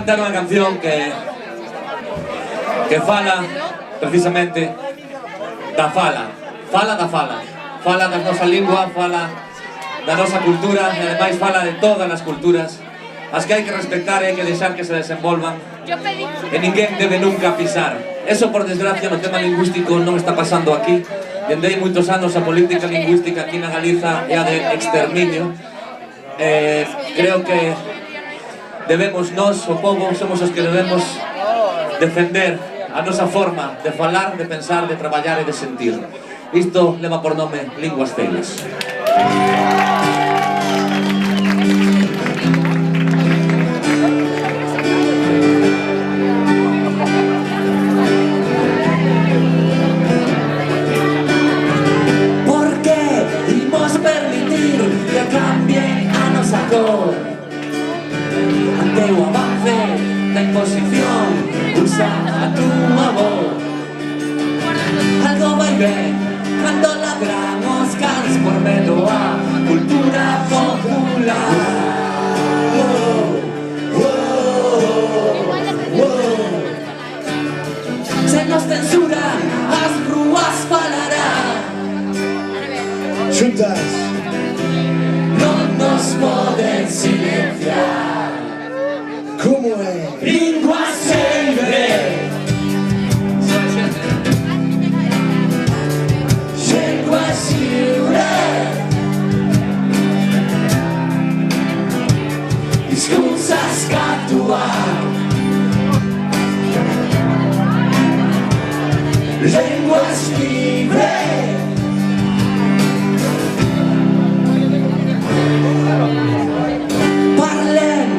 cantar unha canción que fala precisamente da fala da nosa lingua, fala da nosa cultura e ademais fala de todas as culturas as que hai que respetar e hai que deixar que se desenvolvan e ninguén debe nunca pisar. Eso, por desgracia, no tema lingüístico non está pasando aquí. Dende hai moitos anos a política lingüística aquí na Galiza é a de exterminio. Creo que debemos nós, o povo, somos os que debemos defender a nosa forma de falar, de pensar, de traballar e de sentir. Isto leva por nome Linguas Feiras. Por que imos permitir que cambie a nosa cor? Ante o avance da imposición, usa a túa voz. Algo vai ben cando ladran os cans por medo a cultura popular. Se nos censuran, as rúas falarán. Xuntas Non nos poden silenciar. como é? Lingua sempre. Lingua lliure. Discursos que actuar. Lenguas lliures. Parlem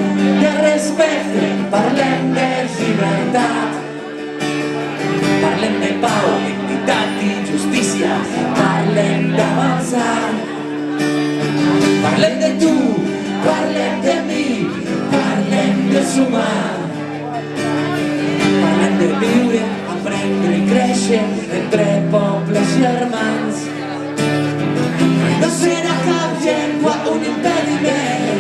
de respecte, parlem de llibertat, parlem de pau, dignitat i justícia, parlem d'avançar. Parlem de tu, parlem de mi, parlem de sumar. Parlem de viure, aprendre i créixer entre pobles germans. No serà cap llengua un impediment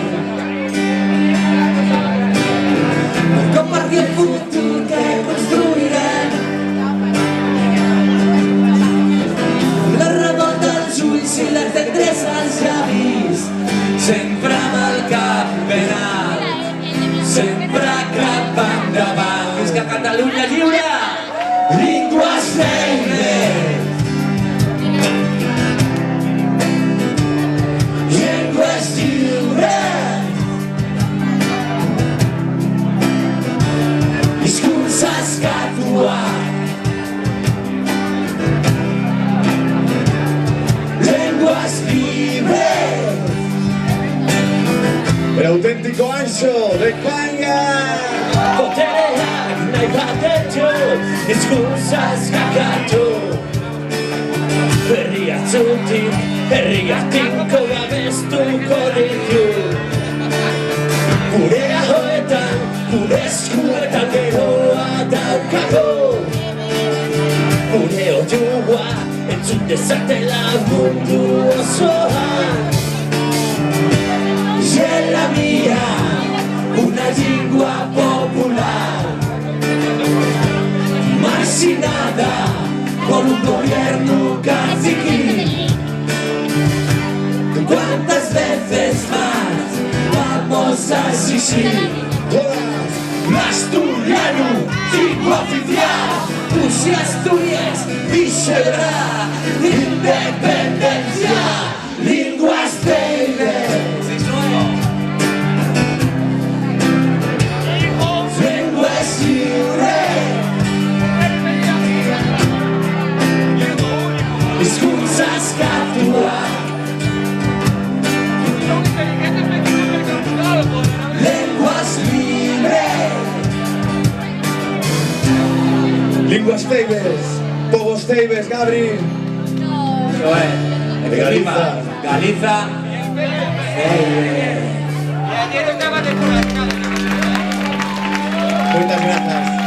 per compartir el futur que construirem. La revolta als ulls i la tendresa als llavis, sempre amb el cap ben alt, sempre cap endavant. Visca Catalunya lliure! Linguas Feiras! Llengües lliures. Discursos que actuar. Lenguas libres. El auténtico Anxo de España. Botereak nahi batetu, diskurtzaz kakatu. Herriak zutik, herriak tinko babestuko ditu. Gure ahoetan, gure eskuetan geroa daukago. Gure oiua, entzun dezatela mundu osoan. Y en la mía, una lengua popular, marginada por un gobierno caciquil. ¿Cuántas veces más vamos a exigir? L'asturiano, lengua oficial, Puig i Astúries, Vixedrà, independencia, Linguas Feiras. Lenguas lliures. Discursos que actuar. Lenguas libres. Linguas Feiras, Povos Feiras, Gabri. Eso es. De Galiza. Galiza. Muchas gracias.